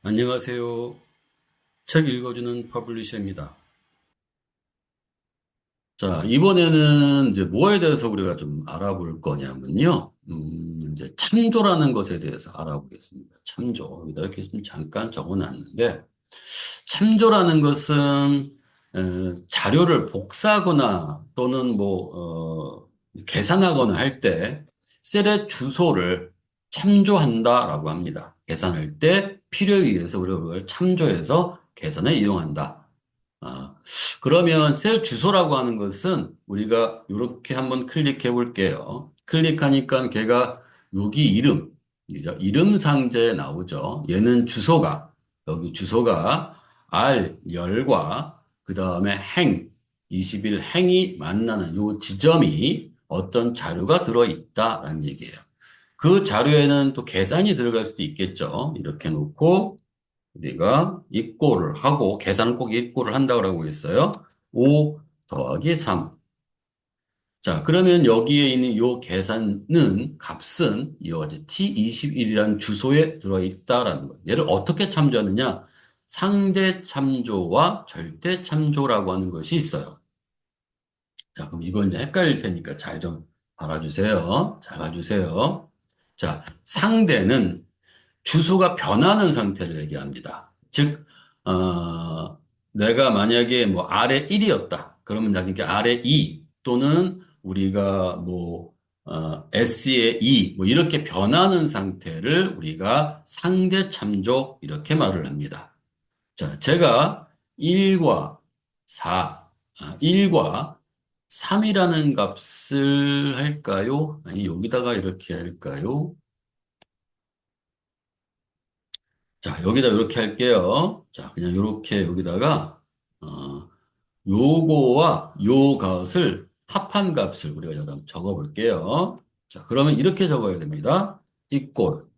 안녕하세요. 책 읽어주는 퍼블리셔입니다. 자, 이번에는 이제 뭐에 대해서 우리가 좀 알아볼 거냐면요. 이제 참조라는 것에 대해서 알아보겠습니다. 참조. 여기다 이렇게 좀 잠깐 적어 놨는데, 참조라는 것은, 자료를 복사하거나 또는 계산하거나 할 때 셀의 주소를 참조한다라고 합니다. 계산할 때 필요에 의해서 우리가 그걸 참조해서 계산에 이용한다. 아, 그러면 셀 주소라고 하는 것은 우리가 이렇게 한번 클릭해 볼게요. 클릭하니까 걔가 여기 이름, 이죠? 이름 상자에 나오죠. 얘는 주소가, 여기 주소가 열과 그 다음에 20일 행이 만나는 요 지점이 어떤 자료가 들어있다라는 얘기예요. 그 자료에는 또 계산이 들어갈 수도 있겠죠. 이렇게 놓고 우리가 입고를 하고 계산은 꼭 입고를 한다고 하고 있어요. 5 더하기 3. 자, 그러면 여기에 있는 요 계산은 값은 이와 같이 T21이라는 주소에 들어있다라는 거예요. 얘를 어떻게 참조하느냐? 상대 참조와 절대 참조라고 하는 것이 있어요. 자, 그럼 이건 이제 헷갈릴 테니까 잘 좀 알아주세요. 잘 봐주세요. 자, 상대는 주소가 변하는 상태를 얘기합니다. 즉, 내가 만약에 뭐 아래 1이었다. 그러면 나중에 아래 2 또는 우리가 S의 2 뭐 이렇게 변하는 상태를 우리가 상대 참조 이렇게 말을 합니다. 자, 제가 1과 1과 3이라는 값을 할까요? 아니, 여기다가 이렇게 할까요? 자, 여기다 이렇게 할게요. 자, 그냥 이렇게 여기다가, 요거와 요 값을 합한 값을 우리가 여기다 적어 볼게요. 자, 그러면 이렇게 적어야 됩니다. 이꼴.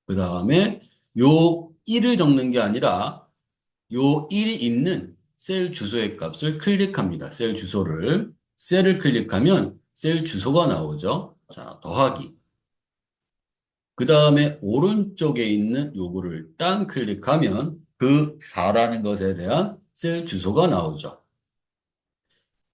그 다음에 요 1을 적는 게 아니라 요 1이 있는 셀 주소의 값을 클릭합니다. 셀 주소를. 셀을 클릭하면 셀 주소가 나오죠. 자, 더하기. 그 다음에 오른쪽에 있는 요거를 딴 클릭하면 그 4라는 것에 대한 셀 주소가 나오죠.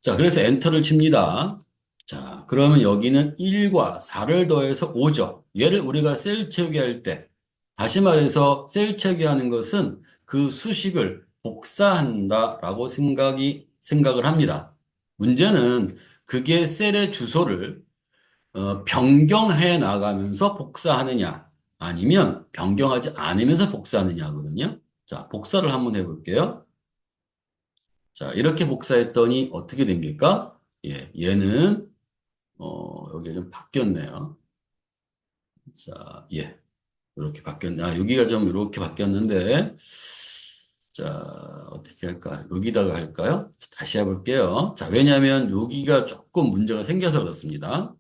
자, 그래서 엔터를 칩니다. 자, 그러면 여기는 1과 4를 더해서 5죠. 얘를 우리가 셀 채우기 할 때, 다시 말해서 셀 채우기 하는 것은 그 수식을 복사한다라고 생각을 합니다. 문제는 그게 셀의 주소를 변경해 나가면서 복사하느냐, 아니면 변경하지 않으면서 복사하느냐거든요. 자, 복사를 한번 해볼게요. 자, 이렇게 복사했더니 어떻게 됩니까? 예, 얘는, 여기가 좀 바뀌었네요. 자, 예, 이렇게 바뀌었네. 여기가 좀 이렇게 바뀌었는데, 자, 어떻게 할까? 여기다가 할까요? 다시 해볼게요. 자, 왜냐하면 여기가 조금 문제가 생겨서 그렇습니다.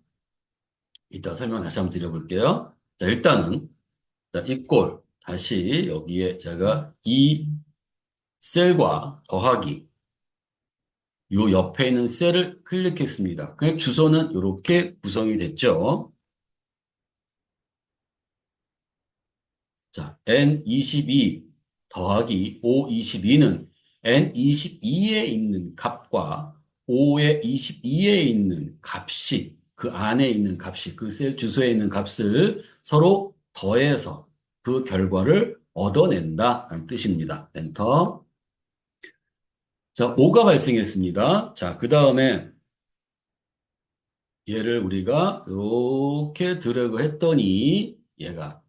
이따 설명 다시 한번 드려볼게요. 자, 일단은, 자, 이 꼴, 다시 여기에 제가 이 셀과 더하기, 요 옆에 있는 셀을 클릭했습니다. 그 주소는 이렇게 구성이 됐죠. 자, N22 더하기 O22는 N22에 있는 값과 O의 22에 있는 값이 그 안에 있는 값이 그 셀 주소에 있는 값을 서로 더해서 그 결과를 얻어낸다는 뜻입니다. 엔터. 자, O가 발생했습니다. 자, 그 다음에 얘를 우리가 이렇게 드래그 했더니 얘가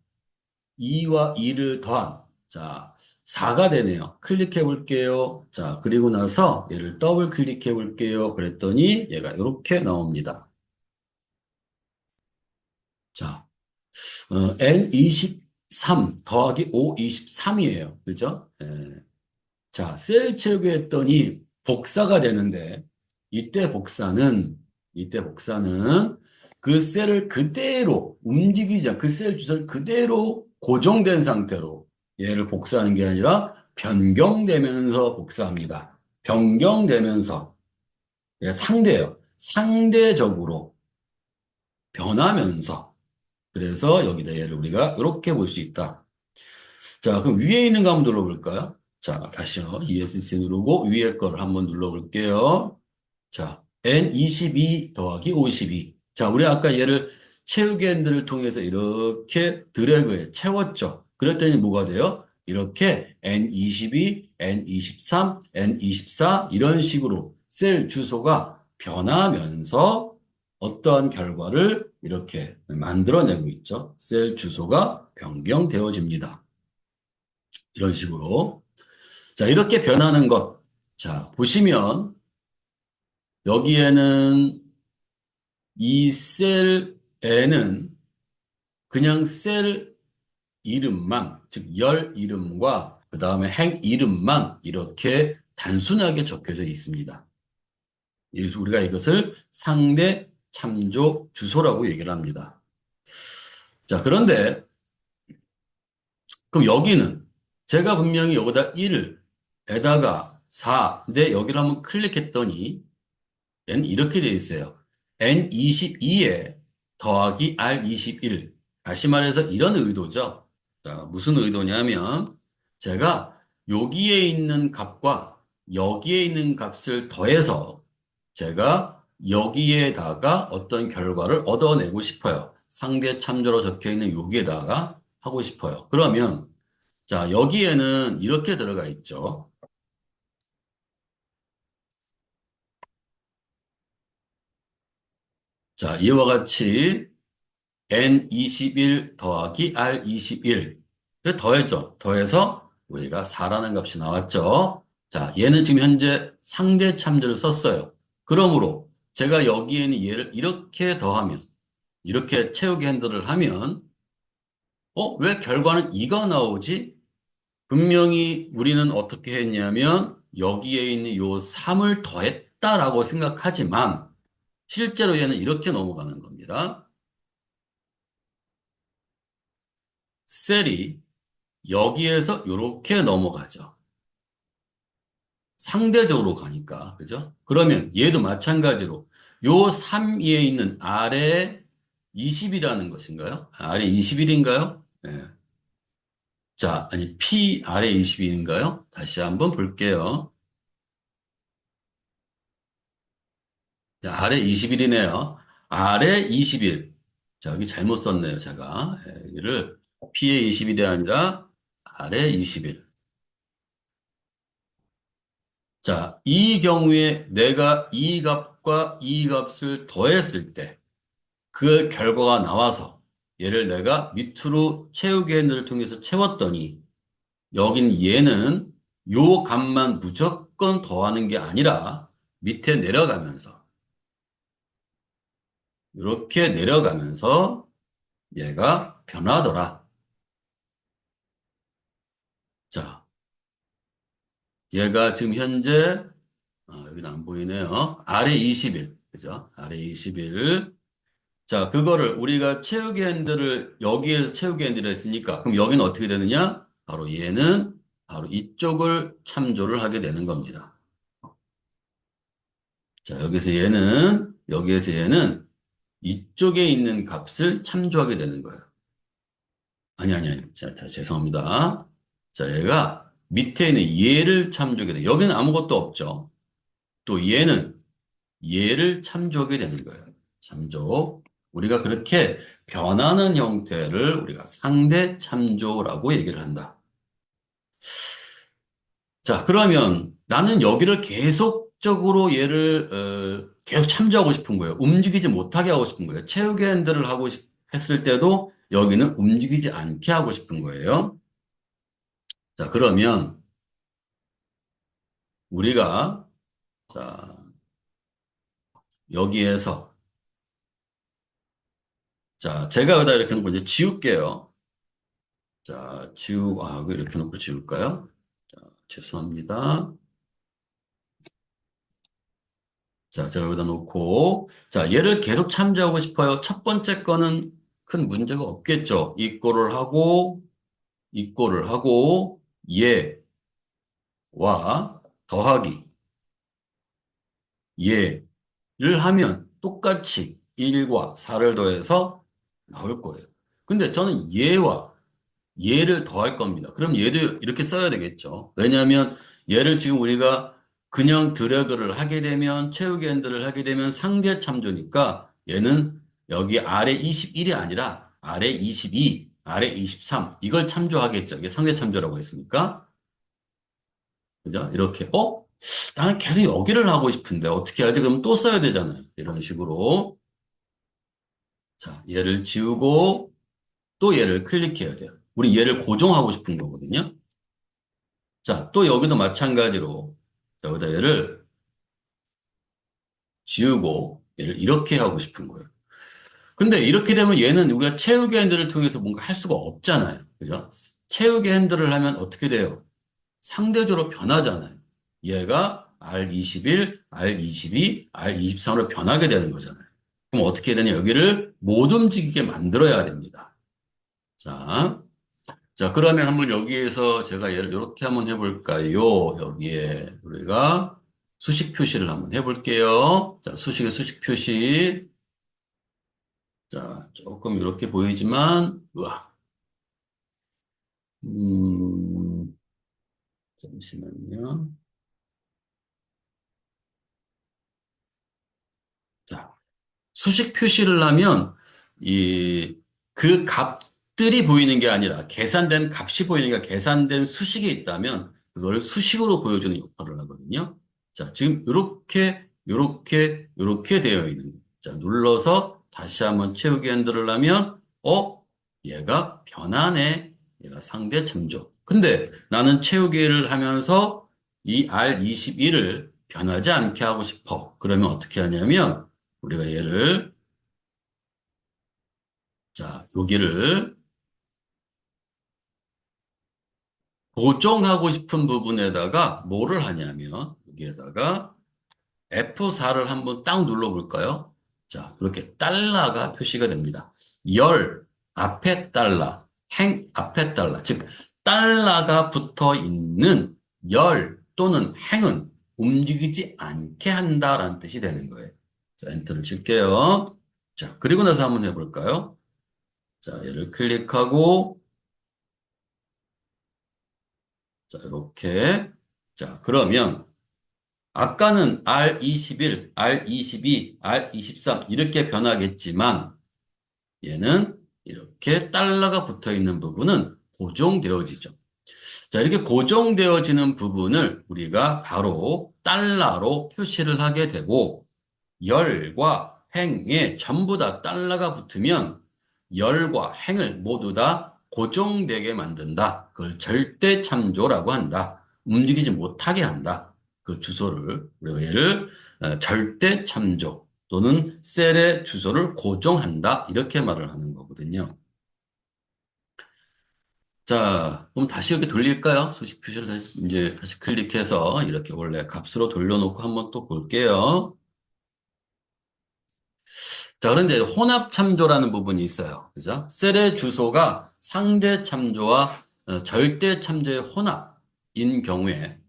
2와 2를 더한 자 4가 되네요. 클릭해 볼게요. 자 그리고 나서 얘를 더블 클릭해 볼게요. 그랬더니 얘가 이렇게 나옵니다. 자 N23 더하기 O 23이에요. 그죠? 예. 자, 셀 채우기했더니 복사가 되는데 이때 복사는 그 셀을 그대로 움직이지 않고 그 셀 주소를 그대로 고정된 상태로 얘를 복사하는 게 아니라 변경되면서 복사합니다. 변경되면서 예, 상대예요. 상대적으로 변하면서 그래서 여기다 얘를 우리가 이렇게 볼 수 있다. 자, 그럼 위에 있는 거 한번 눌러볼까요? 자, 다시요. ESC 누르고 위에 거를 한번 눌러볼게요. 자, N22 더하기 52. 자, 우리 아까 얘를 채우기 핸들을 통해서 이렇게 드래그해 채웠죠. 그랬더니 뭐가 돼요? 이렇게 N22, N23, N24 이런 식으로 셀 주소가 변하면서 어떠한 결과를 이렇게 만들어내고 있죠. 셀 주소가 변경되어집니다. 이런 식으로. 자, 이렇게 변하는 것. 자, 보시면 여기에는 이 셀에는 그냥 셀 이름만, 즉, 열 이름과 그 다음에 행 이름만 이렇게 단순하게 적혀져 있습니다. 우리가 이것을 상대 참조 주소라고 얘기를 합니다. 자, 그런데 그럼 여기는 제가 분명히 여기다 1에다가 4, 근데 여기를 한번 클릭했더니 얘는 이렇게 돼 있어요. N22에 더하기 R21. 다시 말해서 이런 의도죠. 자, 무슨 의도냐면 제가 여기에 있는 값과 여기에 있는 값을 더해서 제가 여기에다가 어떤 결과를 얻어내고 싶어요. 상대 참조로 적혀 있는 여기에다가 하고 싶어요. 그러면 자, 여기에는 이렇게 들어가 있죠. 자, 이와 같이 N21 더하기 R21. 더했죠. 더해서 우리가 4라는 값이 나왔죠. 자, 얘는 지금 현재 상대 참조를 썼어요. 그러므로 제가 여기에는 얘를 이렇게 더하면, 이렇게 채우기 핸들을 하면, 왜 결과는 2가 나오지? 분명히 우리는 어떻게 했냐면, 여기에 있는 요 3을 더했다라고 생각하지만, 실제로 얘는 이렇게 넘어가는 겁니다. 셀이 여기에서 이렇게 넘어가죠. 상대적으로 가니까, 그죠? 그러면 얘도 마찬가지로 요 3 위에 있는 아래 20이라는 것인가요? 아래 21인가요? 네. 자, 아니, P 아래 20인가요? 다시 한번 볼게요. 자, 아래 21이네요. 아래 21. 자, 여기 잘못 썼네요, 제가. 여기를 P의 21이 아니라 아래 21. 자, 이 경우에 내가 이 값과 이 값을 더했을 때 그 결과가 나와서 얘를 내가 밑으로 채우기 핸들을 통해서 채웠더니 여긴 얘는 요 값만 무조건 더하는 게 아니라 밑에 내려가면서 이렇게 내려가면서 얘가 변하더라. 자, 얘가 지금 현재 여기는 안 보이네요. 아래 21. 그죠? 아래 21. 자, 그거를 우리가 채우기 핸들을 여기에서 채우기 핸들을 했으니까 그럼 여기는 어떻게 되느냐? 바로 얘는 바로 이쪽을 참조를 하게 되는 겁니다. 자, 여기에서 얘는 이쪽에 있는 값을 참조하게 되는 거예요. 아니. 자, 죄송합니다. 자, 얘가 밑에 있는 얘를 참조하게 돼. 여기는 아무것도 없죠. 또 얘를 참조하게 되는 거예요. 참조. 우리가 그렇게 변하는 형태를 우리가 상대 참조라고 얘기를 한다. 자, 그러면 나는 여기를 계속적으로 얘를 계속 참조하고 싶은 거예요. 움직이지 못하게 하고 싶은 거예요. 채우기 핸들을 했을 때도 여기는 움직이지 않게 하고 싶은 거예요. 자, 그러면 우리가 자, 여기에서 자, 제가 여기다 이렇게 놓고 이제 지울게요. 자, 이거 이렇게 놓고 지울까요? 자, 죄송합니다. 자, 제가 여기다 놓고, 자, 얘를 계속 참조하고 싶어요. 첫 번째 거는 큰 문제가 없겠죠. 이꼬를 하고, 얘와 더하기, 얘를 하면 똑같이 1과 4를 더해서 나올 거예요. 근데 저는 얘와 얘를 더할 겁니다. 그럼 얘도 이렇게 써야 되겠죠. 왜냐하면 얘를 지금 우리가 그냥 드래그를 하게 되면 채우기 핸들을 하게 되면 상대 참조니까 얘는 여기 아래 21이 아니라 아래 22, 아래 23 이걸 참조하겠죠. 이게 상대 참조라고 했으니까. 그죠? 이렇게 나는 계속 여기를 하고 싶은데 어떻게 해야 돼? 그럼 또 써야 되잖아요. 이런 식으로. 자, 얘를 지우고 또 얘를 클릭해야 돼요. 우리 얘를 고정하고 싶은 거거든요. 자, 또 여기도 마찬가지로 자, 여기다 얘를 지우고 얘를 이렇게 하고 싶은 거예요. 근데 이렇게 되면 얘는 우리가 채우기 핸들을 통해서 뭔가 할 수가 없잖아요. 그죠? 채우기 핸들을 하면 어떻게 돼요? 상대적으로 변하잖아요. 얘가 R21, R22, R23으로 변하게 되는 거잖아요. 그럼 어떻게 되냐? 여기를 못 움직이게 만들어야 됩니다. 자, 자, 그러면 한번 여기에서 제가 얘를 이렇게 한번 해볼까요? 여기에 우리가 수식 표시를 한번 해볼게요. 자, 수식의 수식 표시. 자, 조금 이렇게 보이지만, 우와, 음, 잠시만요. 자, 수식 표시를 하면 그 값들이 보이는 게 아니라 계산된 값이 보이니까 계산된 수식이 있다면 그걸 수식으로 보여주는 역할을 하거든요. 자, 지금 이렇게 되어 있는 거예요. 자, 눌러서 다시 한번 채우기 핸들을 하면 얘가 변하네. 얘가 상대 참조. 근데 나는 채우기를 하면서 이 R21을 변하지 않게 하고 싶어. 그러면 어떻게 하냐면 우리가 얘를 자, 여기를 보정하고 싶은 부분에다가 뭐를 하냐면 여기에다가 F4를 한번 딱 눌러볼까요? 자, 이렇게 달러가 표시가 됩니다. 열 앞에 달러, 행 앞에 달러, 즉 달러가 붙어 있는 열 또는 행은 움직이지 않게 한다라는 뜻이 되는 거예요. 자, 엔터를 칠게요. 자, 그리고 나서 한번 해볼까요? 자, 얘를 클릭하고 자, 이렇게. 자, 그러면 아까는 R21, R22, R23 이렇게 변하겠지만 얘는 이렇게 달러가 붙어 있는 부분은 고정되어지죠. 자, 이렇게 고정되어지는 부분을 우리가 바로 달러로 표시를 하게 되고 열과 행에 전부 다 달러가 붙으면 열과 행을 모두 다 고정되게 만든다. 그걸 절대 참조라고 한다. 움직이지 못하게 한다. 그 주소를 우리가 얘를 절대 참조 또는 셀의 주소를 고정한다. 이렇게 말을 하는 거거든요. 자, 그럼 다시 여기 돌릴까요? 수식 표시를 다시 이제 다시 클릭해서 이렇게 원래 값으로 돌려놓고 한번 또 볼게요. 자, 그런데 혼합 참조라는 부분이 있어요. 그죠? 셀의 주소가 상대 참조와 절대 참조의 혼합인 경우에,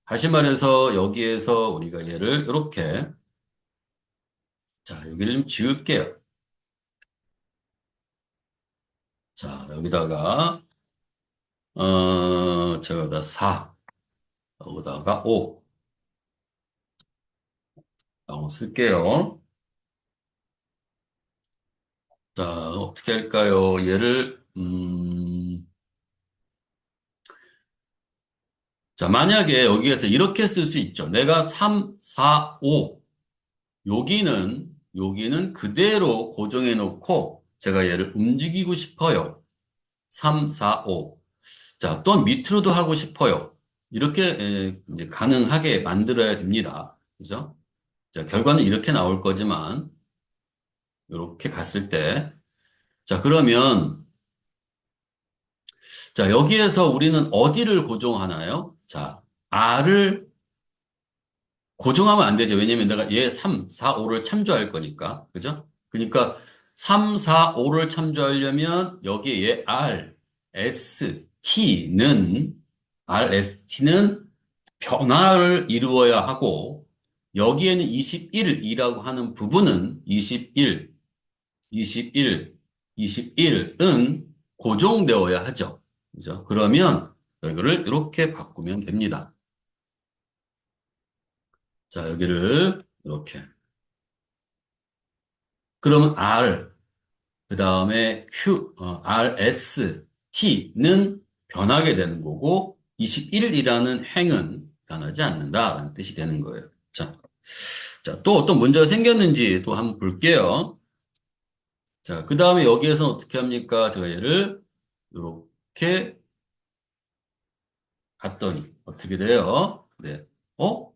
다시 말해서 여기에서 우리가 얘를 이렇게, 자, 여기를 좀 지울게요. 자, 여기다가, 저기다 4, 여기다가 5, 라고 쓸게요. 자, 어떻게 할까요? 얘를, 자, 만약에 여기에서 이렇게 쓸 수 있죠. 내가 3, 4, 5, 여기는 그대로 고정해 놓고 제가 얘를 움직이고 싶어요. 3, 4, 5. 자, 또 밑으로도 하고 싶어요. 이렇게 이제 가능하게 만들어야 됩니다. 그죠? 자, 결과는 이렇게 나올 거지만 이렇게 갔을 때 자, 그러면 자, 여기에서 우리는 어디를 고정하나요? 자, R을 고정하면 안 되죠. 왜냐면 내가 얘 3, 4, 5를 참조할 거니까. 그죠? 그러니까 3, 4, 5를 참조하려면 여기에 얘 RST는 변화를 이루어야 하고 여기에는 21이라고 하는 부분은 21, 21, 21은 고정되어야 하죠. 그죠? 그러면 여기를 이렇게 바꾸면 됩니다. 자, 여기를 이렇게. 그러면 R, 그 다음에 RS, T는 변하게 되는 거고, 21이라는 행은 변하지 않는다라는 뜻이 되는 거예요. 자, 또 어떤 문제가 생겼는지 또 한번 볼게요. 자, 그 다음에 여기에서 어떻게 합니까? 제가 얘를 이렇게 갔더니 어떻게 돼요? 네. 어?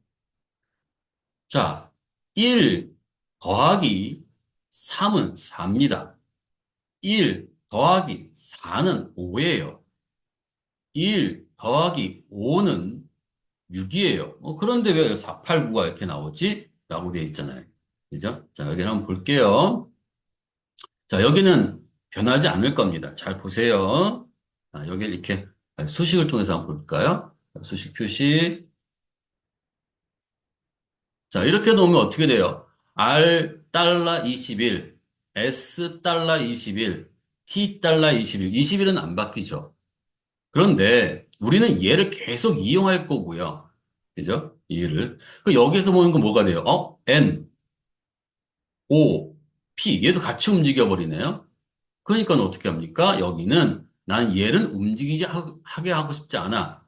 자, 1 더하기 3은 4입니다. 1 더하기 4는 5예요. 1 더하기 5는 6이에요. 그런데 왜 4, 8, 9가 이렇게 나오지? 라고 되어 있잖아요. 그죠? 자, 여기를 한번 볼게요. 자, 여기는 변하지 않을 겁니다. 잘 보세요. 자, 여기를 이렇게 수식을 통해서 한번 볼까요? 자, 수식 표시. 자, 이렇게 놓으면 어떻게 돼요? R 달러 21, S 달러 21, T 달러 21. 21은 안 바뀌죠. 그런데 우리는 얘를 계속 이용할 거고요. 그죠? 얘를. 그 여기서 보는 건 뭐가 돼요? N, O, P. 얘도 같이 움직여 버리네요. 그러니까 어떻게 합니까? 여기는 난 얘는 하게 하고 싶지 않아.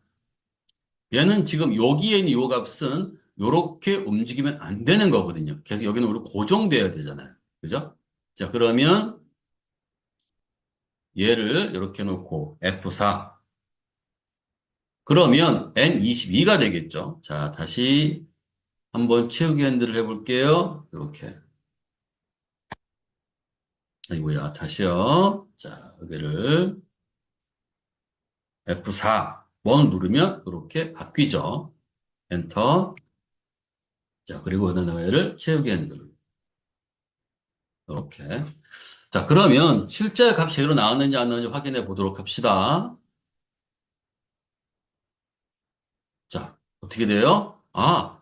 얘는 지금 여기에 있는 요 값은 요렇게 움직이면 안 되는 거거든요. 그래서 여기는 우리 고정돼야 되잖아요. 그죠? 자, 그러면 얘를 이렇게 놓고 F4. 그러면 N22가 되겠죠. 자, 다시 한번 채우기 핸들을 해볼게요. 이렇게. 아이고야, 다시요. 자, 여기를 F4. 원 누르면 이렇게 바뀌죠. 엔터. 자, 그리고 그다음에 얘를 채우기 핸들. 이렇게. 자, 그러면 실제 값이 제대로 나왔는지 안 나왔는지 확인해 보도록 합시다. 자, 어떻게 돼요?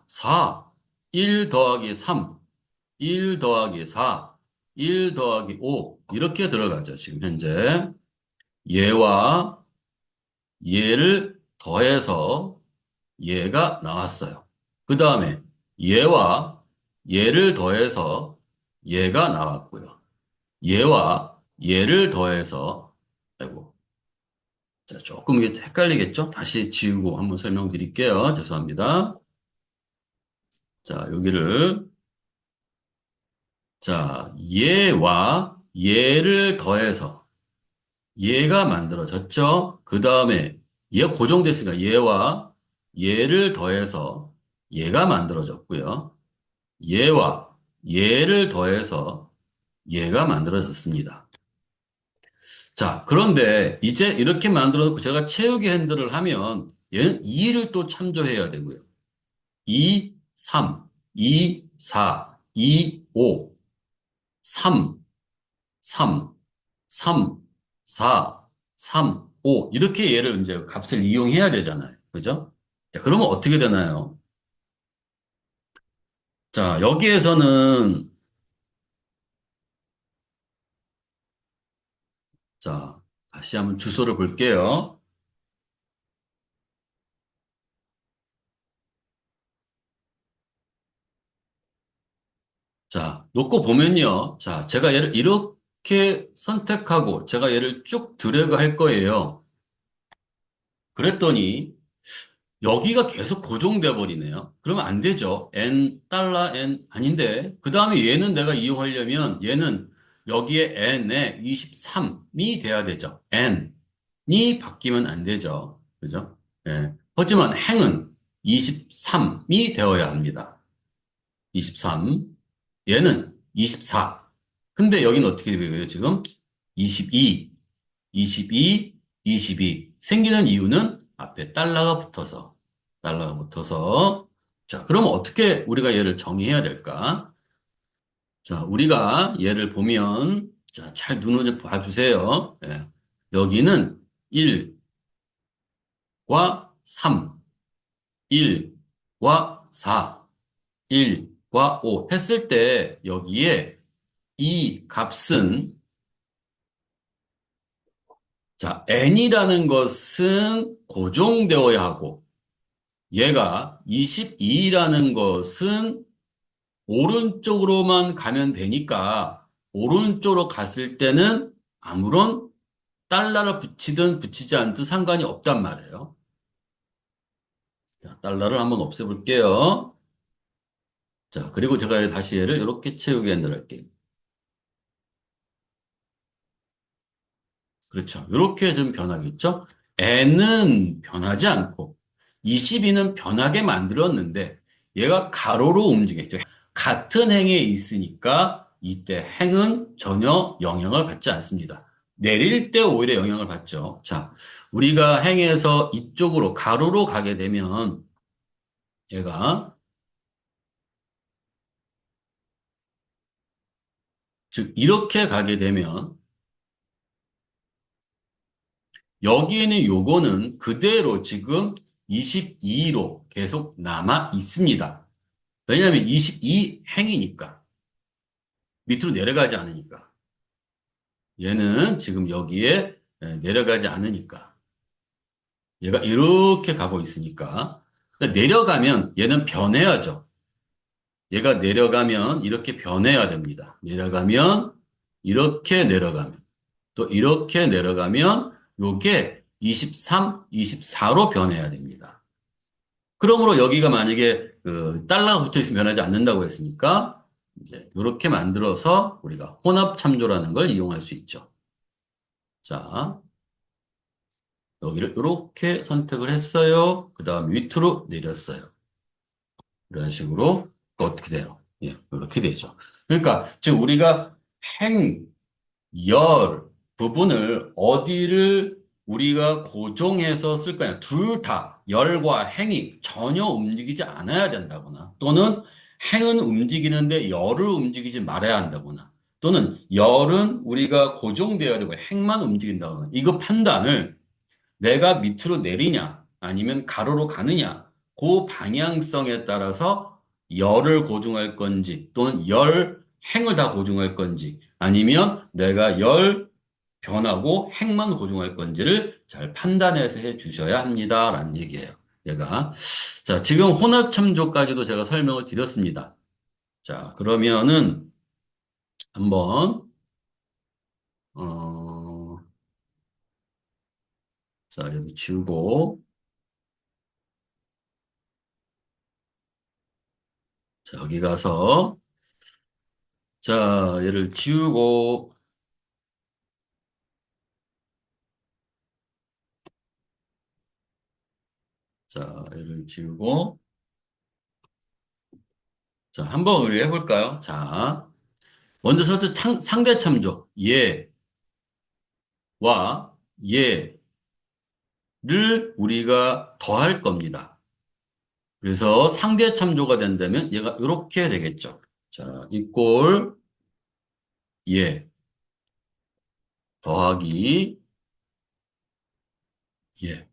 4. 1 더하기 3, 1 더하기 4, 1 더하기 5. 이렇게 들어가죠, 지금 현재. 얘와 얘를 더해서 얘가 나왔어요. 그 다음에 얘와 얘를 더해서 얘가 나왔고요. 얘와 얘를 더해서, 아이고, 자, 조금 이게 헷갈리겠죠? 다시 지우고 한번 설명드릴게요. 죄송합니다. 자, 여기를, 자, 얘와 얘를 더해서 얘가 만들어졌죠? 그 다음에 얘가 고정됐으니까 얘와 얘를 더해서 얘가 만들어졌고요. 얘와 얘를 더해서 얘가 만들어졌습니다. 자, 그런데 이제 이렇게 만들어 놓고 제가 채우기 핸들을 하면 얘는 2를 또 참조해야 되고요. 2, 3, 2, 4, 2, 5, 3, 3, 3, 4, 3, 5 이렇게 얘를 이제 값을 이용해야 되잖아요. 그죠? 자, 그러면 어떻게 되나요? 자, 여기에서는 자, 다시 한번 주소를 볼게요. 자, 놓고 보면요. 자, 제가 얘를 이렇게 선택하고 제가 얘를 쭉 드래그 할 거예요. 그랬더니 여기가 계속 고정돼 버리네요. 그러면 안 되죠. N 달러 N 아닌데 그 다음에 얘는 내가 이용하려면 얘는 여기에 N에 23이 돼야 되죠. N이 바뀌면 안 되죠. 그죠? 예. 하지만 행은 23이 되어야 합니다. 23. 얘는 24. 근데 여기는 어떻게 되고요, 지금? 22, 22, 22. 생기는 이유는 앞에 달러가 붙어서. 자, 그럼 어떻게 우리가 얘를 정의해야 될까? 자, 우리가 얘를 보면, 자, 잘 눈으로 봐주세요. 예. 여기는 1과 3, 1과 4, 1과 5 했을 때 여기에 이 값은 자, n이라는 것은 고정되어야 하고, 얘가 22라는 것은 오른쪽으로만 가면 되니까, 오른쪽으로 갔을 때는 아무런 달러를 붙이든 붙이지 않든 상관이 없단 말이에요. 자, 달러를 한번 없애볼게요. 자, 그리고 제가 다시 얘를 이렇게 채우게 해드릴게요. 그렇죠. 이렇게 좀 변하겠죠? n은 변하지 않고 22는 변하게 만들었는데 얘가 가로로 움직였죠. 같은 행에 있으니까 이때 행은 전혀 영향을 받지 않습니다. 내릴 때 오히려 영향을 받죠. 자, 우리가 행에서 이쪽으로 가로로 가게 되면 얘가 즉 이렇게 가게 되면 여기에는 요거는 그대로 지금 22로 계속 남아 있습니다. 왜냐하면 22 행이니까. 밑으로 내려가지 않으니까. 얘는 지금 여기에 내려가지 않으니까. 얘가 이렇게 가고 있으니까. 그러니까 내려가면 얘는 변해야죠. 얘가 내려가면 이렇게 변해야 됩니다. 내려가면 이렇게 내려가면 또 이렇게 내려가면 요게 23, 24로 변해야 됩니다. 그러므로 여기가 만약에 그 달러가 붙어 있으면 변하지 않는다고 했으니까 이제 이렇게 만들어서 우리가 혼합 참조라는 걸 이용할 수 있죠. 자, 여기를 이렇게 선택을 했어요. 그 다음 밑으로 내렸어요. 이런 식으로 어떻게 돼요? 예, 이렇게 되죠. 그러니까 지금 우리가 행, 열 부분을 어디를 우리가 고정해서 쓸 거냐. 둘 다 열과 행이 전혀 움직이지 않아야 된다거나 또는 행은 움직이는데 열을 움직이지 말아야 한다거나 또는 열은 우리가 고정되어야 되고 행만 움직인다거나 이거 판단을 내가 밑으로 내리냐 아니면 가로로 가느냐 그 방향성에 따라서 열을 고정할 건지 또는 열 행을 다 고정할 건지 아니면 내가 열 변하고 행만 고정할 건지를 잘 판단해서 해 주셔야 합니다라는 얘기예요. 얘가 자 지금 혼합 참조까지도 제가 설명을 드렸습니다. 자 그러면은 한번 어, 자 여기 지우고 자 여기 가서 자 얘를 지우고 자 얘를 지우고 자 한번 우리 해볼까요? 자 먼저 서두 상대 참조 얘와 얘를 우리가 더할 겁니다. 그래서 상대 참조가 된다면 얘가 이렇게 되겠죠. 자, 이꼴 얘 더하기 얘.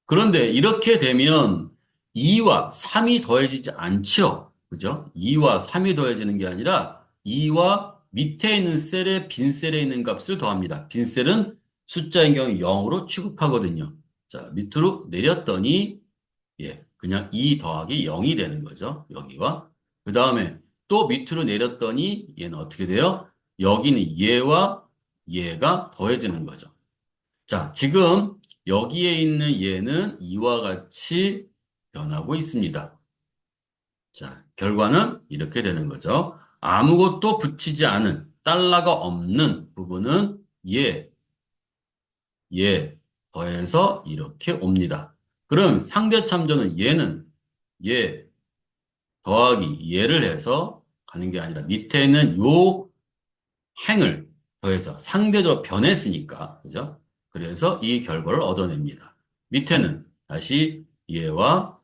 그런데 이렇게 되면 2와 3이 더해지지 않죠. 그죠? 2와 3이 더해지는 게 아니라 2와 밑에 있는 셀에 빈 셀에 있는 값을 더합니다. 빈 셀은 숫자인 경우 0으로 취급하거든요. 자, 밑으로 내렸더니 예, 그냥 2 더하기 0이 되는 거죠. 여기와. 그 다음에 또 밑으로 내렸더니 얘는 어떻게 돼요? 여기는 얘와 얘가 더해지는 거죠. 자, 지금 여기에 있는 얘는 이와 같이 변하고 있습니다. 자, 결과는 이렇게 되는 거죠. 아무것도 붙이지 않은 달러가 없는 부분은 얘, 얘 더해서 이렇게 옵니다. 그럼 상대 참조는 얘는 얘 더하기 얘를 해서 가는 게 아니라 밑에 있는 요 행을 더해서 상대적으로 변했으니까, 그죠? 그래서 이 결과를 얻어냅니다. 밑에는 다시 얘와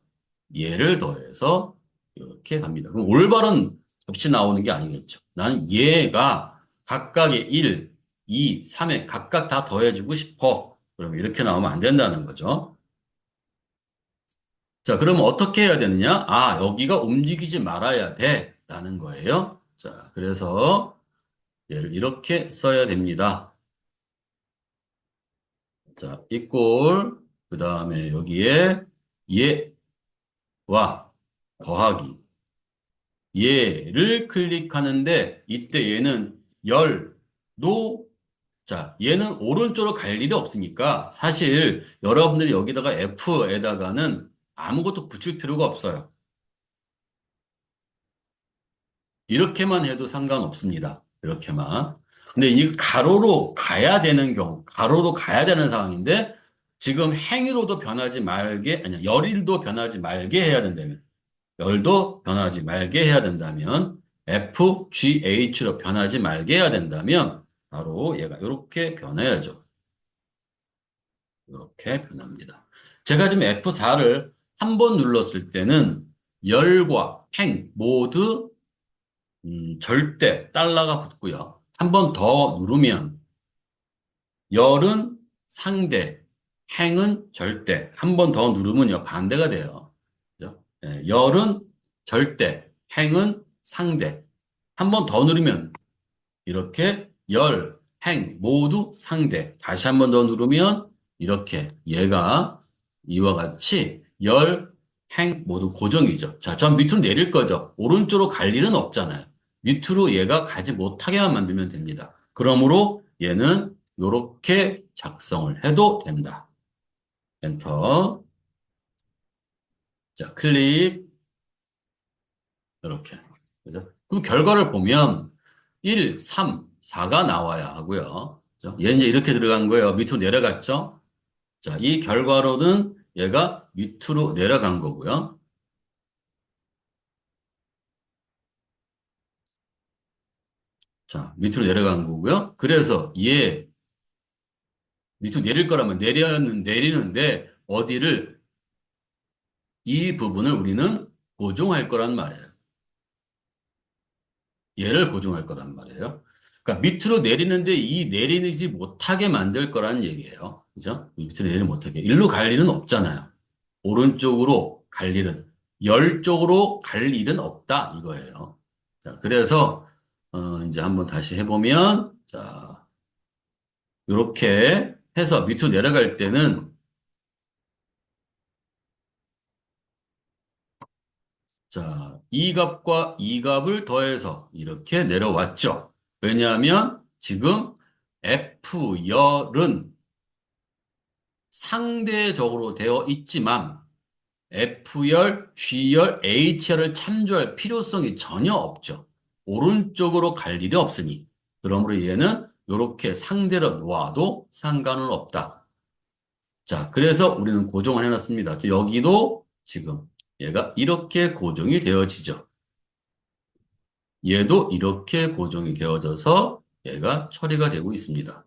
얘를 더해서 이렇게 갑니다. 그럼 올바른 값이 나오는 게 아니겠죠. 나는 얘가 각각의 1, 2, 3에 각각 다 더해주고 싶어. 그럼 이렇게 나오면 안 된다는 거죠. 자, 그러면 어떻게 해야 되느냐? 아, 여기가 움직이지 말아야 돼. 라는 거예요. 자, 그래서 얘를 이렇게 써야 됩니다. 자, 이꼴, 그 다음에 여기에 얘와 더하기. 얘를 클릭하는데 이때 얘는 열도 자, 얘는 오른쪽으로 갈 일이 없으니까 사실 여러분들이 여기다가 F에다가는 아무것도 붙일 필요가 없어요. 이렇게만 해도 상관없습니다. 이렇게만. 근데 이 가로로 가야 되는 경우, 가로로 가야 되는 상황인데 지금 행위로도 변하지 말게, 아니, 열일도 변하지 말게 해야 된다면, 열도 변하지 말게 해야 된다면, FGH로 변하지 말게 해야 된다면, 바로 얘가 이렇게 변해야죠. 이렇게 변합니다. 제가 지금 F4를 한 번 눌렀을 때는 열과 행 모두 절대 달러가 붙고요. 한 번 더 누르면 열은 상대, 행은 절대. 한 번 더 누르면요 반대가 돼요. 그죠? 예, 열은 절대, 행은 상대. 한 번 더 누르면 이렇게 열, 행 모두 상대. 다시 한 번 더 누르면 이렇게 얘가 이와 같이 열, 행 모두 고정이죠. 자, 전 밑으로 내릴 거죠. 오른쪽으로 갈 일은 없잖아요. 밑으로 얘가 가지 못하게만 만들면 됩니다. 그러므로 얘는 이렇게 작성을 해도 된다. 엔터. 자, 클릭. 이렇게. 그죠? 그럼 결과를 보면 1, 3, 4가 나와야 하고요. 그죠? 얘는 이제 이렇게 들어간 거예요. 밑으로 내려갔죠? 자, 이 결과로는 얘가 밑으로 내려간 거고요. 자, 밑으로 내려간 거고요. 그래서 얘 밑으로 내릴 거라면 내리는데 어디를 이 부분을 우리는 고정할 거란 말이에요. 얘를 고정할 거란 말이에요. 그러니까 밑으로 내리는데 이 내리지 못하게 만들 거라는 얘기예요. 그죠? 밑으로 내리지 못하게. 일로 갈 일은 없잖아요. 오른쪽으로 갈 일은, 열 쪽으로 갈 일은 없다. 이거예요. 자, 그래서, 이제 한번 다시 해보면, 자, 이렇게 해서 밑으로 내려갈 때는, 자, 이 값과 이 값을 더해서 이렇게 내려왔죠. 왜냐하면 지금 F열은 상대적으로 되어 있지만 F열, G열, H열을 참조할 필요성이 전혀 없죠. 오른쪽으로 갈 일이 없으니. 그러므로 얘는 이렇게 상대로 놓아도 상관은 없다. 자, 그래서 우리는 고정을 해놨습니다. 또 여기도 지금 얘가 이렇게 고정이 되어지죠. 얘도 이렇게 고정이 되어져서 얘가 처리가 되고 있습니다.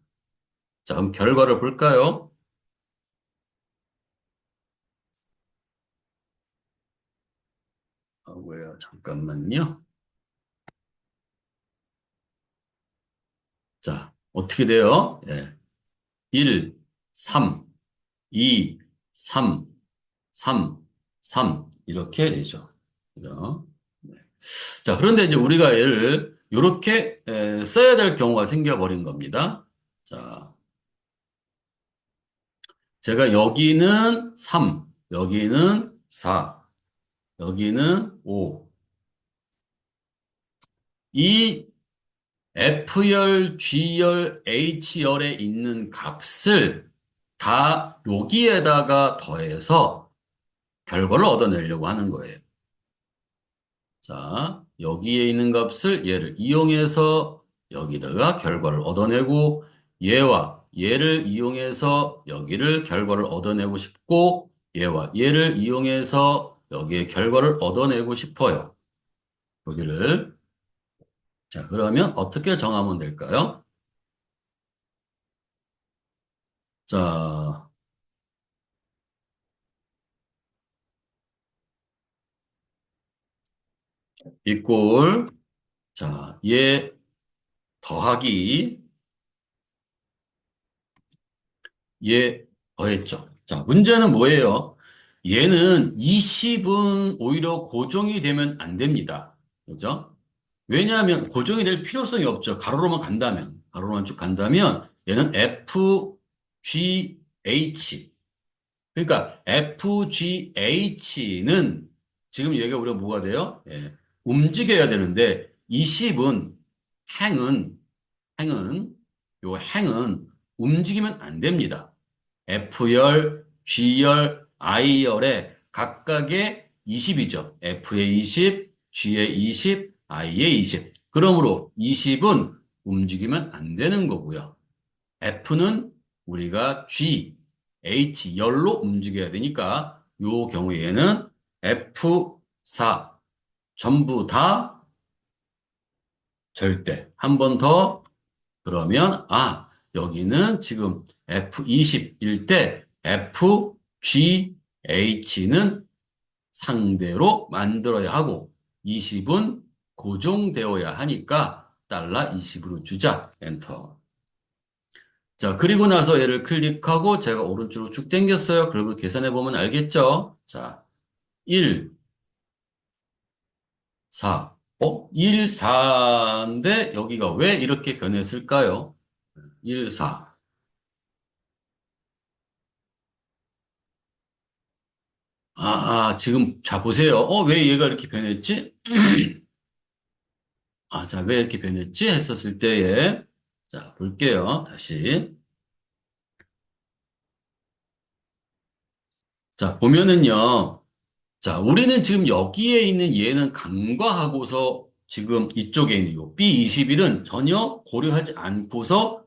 자, 그럼 결과를 볼까요? 왜요? 잠깐만요. 자, 어떻게 돼요? 예. 1, 3, 2, 3, 3, 3 이렇게 되죠. 그죠? 네. 자, 그런데 이제 우리가 얘를 이렇게 써야 될 경우가 생겨버린 겁니다. 자, 제가 여기는 3, 여기는 4, 여기는 5. 이 F열, G열, H열에 있는 값을 다 여기에다가 더해서 결과를 얻어내려고 하는 거예요. 자, 여기에 있는 값을 얘를 이용해서 여기다가 결과를 얻어내고 얘와 얘를 이용해서 여기를 결과를 얻어내고 싶고 얘와 얘를 이용해서 여기에 결과를 얻어내고 싶어요. 여기를. 자, 그러면 어떻게 정하면 될까요? 자, 이꼴. 자, 얘 더하기 얘 더했죠. 자, 문제는 뭐예요? 얘는 20은 오히려 고정이 되면 안 됩니다. 그죠? 왜냐하면 고정이 될 필요성이 없죠. 가로로만 간다면, 가로로만 쭉 간다면 얘는 F, G, H. 그러니까 FGH는 지금 얘기가 우리가 뭐가 돼요? 예, 움직여야 되는데 20은 행은 행은 요 행은 움직이면 안 됩니다. F열, G열, I열의 각각의 20이죠. F의 20, G의 20, I의 20. 그러므로 20은 움직이면 안 되는 거고요. F는 우리가 G, H 열로 움직여야 되니까 요 경우에는 F4 전부 다 절대. 한 번 더 그러면 여기는 지금 F20일 때 FGH는 상대로 만들어야 하고 20은 고정되어야 하니까 달러 20으로 주자. 엔터. 자, 그리고 나서 얘를 클릭하고 제가 오른쪽으로 쭉 당겼어요. 그러면 계산해 보면 알겠죠? 자, 1, 4. 1, 4인데 여기가 왜 이렇게 변했을까요? 1, 4. 지금 자 보세요. 왜 얘가 이렇게 변했지? 자, 왜 이렇게 변했지? 했었을 때에 자, 볼게요. 다시. 자, 보면은요. 자, 우리는 지금 여기에 있는 얘는 간과하고서 지금 이쪽에 있는 요 B21은 전혀 고려하지 않고서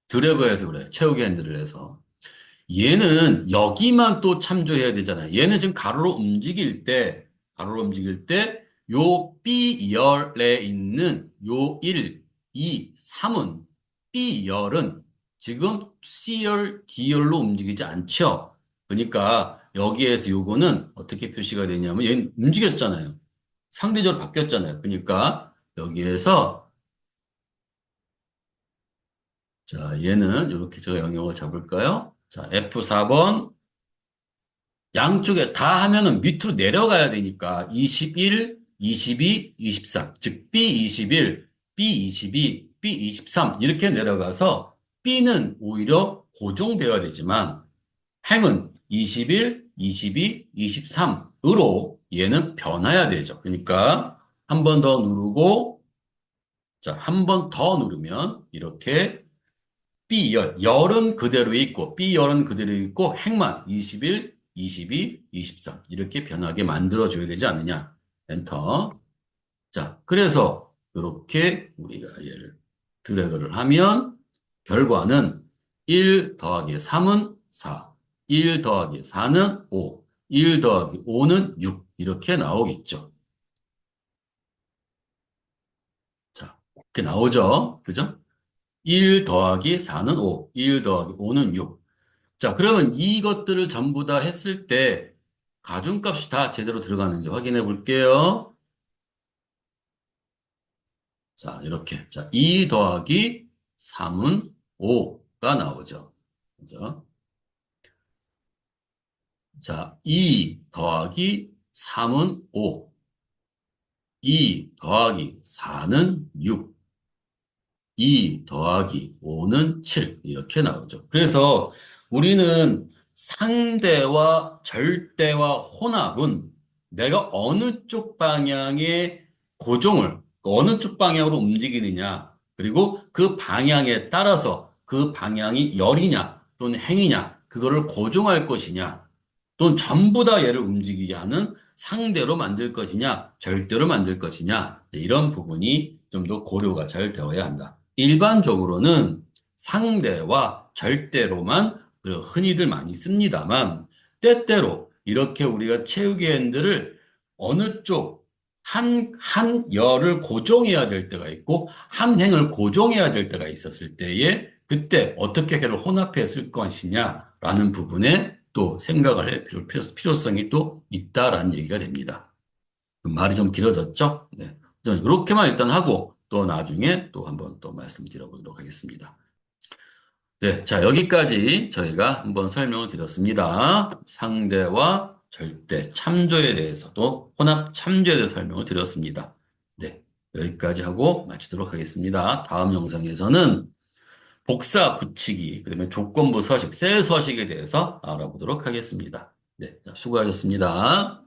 드래그해서 그래요. 채우기 핸들을 해서. 얘는 여기만 또 참조해야 되잖아요. 얘는 지금 가로로 움직일 때, 요 B열에 있는 요 1, 2, 3은, B열은 지금 C열, D열로 움직이지 않죠. 그러니까 여기에서 요거는 어떻게 표시가 되냐면 얘는 움직였잖아요. 상대적으로 바뀌었잖아요. 그러니까 여기에서 자, 얘는 이렇게 제가 영역을 잡을까요? 자, F4번 양쪽에 다 하면은 밑으로 내려가야 되니까 21, 22, 23. 즉 B21, B22, B23 이렇게 내려가서 B는 오히려 고정되어야 되지만 행은 21, 22, 23으로 얘는 변해야 되죠. 그러니까 한 번 더 누르고 자, 한 번 더 누르면 이렇게 B열, 열은 그대로 있고, B열은 그대로 있고, 행만 21, 22, 23 이렇게 변하게 만들어줘야 되지 않느냐. 엔터. 자, 그래서 이렇게 우리가 얘를 드래그를 하면 결과는 1 더하기 3은 4, 1 더하기 4는 5, 1 더하기 5는 6 이렇게 나오겠죠. 자, 이렇게 나오죠. 그죠? 1 더하기 4는 5, 1 더하기 5는 6. 자, 그러면 이것들을 전부 다 했을 때 가중값이 다 제대로 들어가는지 확인해 볼게요. 자, 이렇게. 자, 2 더하기 3은 5가 나오죠. 그죠? 자, 2 더하기 3은 5, 2 더하기 4는 6, 2 더하기 5는 7 이렇게 나오죠. 그래서 우리는 상대와 절대와 혼합은 내가 어느 쪽 방향의 고정을 어느 쪽 방향으로 움직이느냐 그리고 그 방향에 따라서 그 방향이 열이냐 또는 행이냐 그거를 고정할 것이냐 또는 전부 다 얘를 움직이게 하는 상대로 만들 것이냐 절대로 만들 것이냐 이런 부분이 좀 더 고려가 잘 되어야 한다. 일반적으로는 상대와 절대로만 흔히들 많이 씁니다만 때때로 이렇게 우리가 채우기 핸들을 어느 쪽 한 열을 고정해야 될 때가 있고 한 행을 고정해야 될 때가 있었을 때에 그때 어떻게 걔를 혼합해 쓸 것이냐라는 부분에 또 생각을 할 필요성이 또 있다라는 얘기가 됩니다. 말이 좀 길어졌죠? 네. 이렇게만 일단 하고 또 나중에 또 한번 또 말씀드려보도록 하겠습니다. 네. 자, 여기까지 저희가 한번 설명을 드렸습니다. 상대와 절대 참조에 대해서도 혼합 참조에 대해서 설명을 드렸습니다. 네. 여기까지 하고 마치도록 하겠습니다. 다음 영상에서는 복사 붙이기, 그다음에 조건부 서식, 셀 서식에 대해서 알아보도록 하겠습니다. 네, 자, 수고하셨습니다.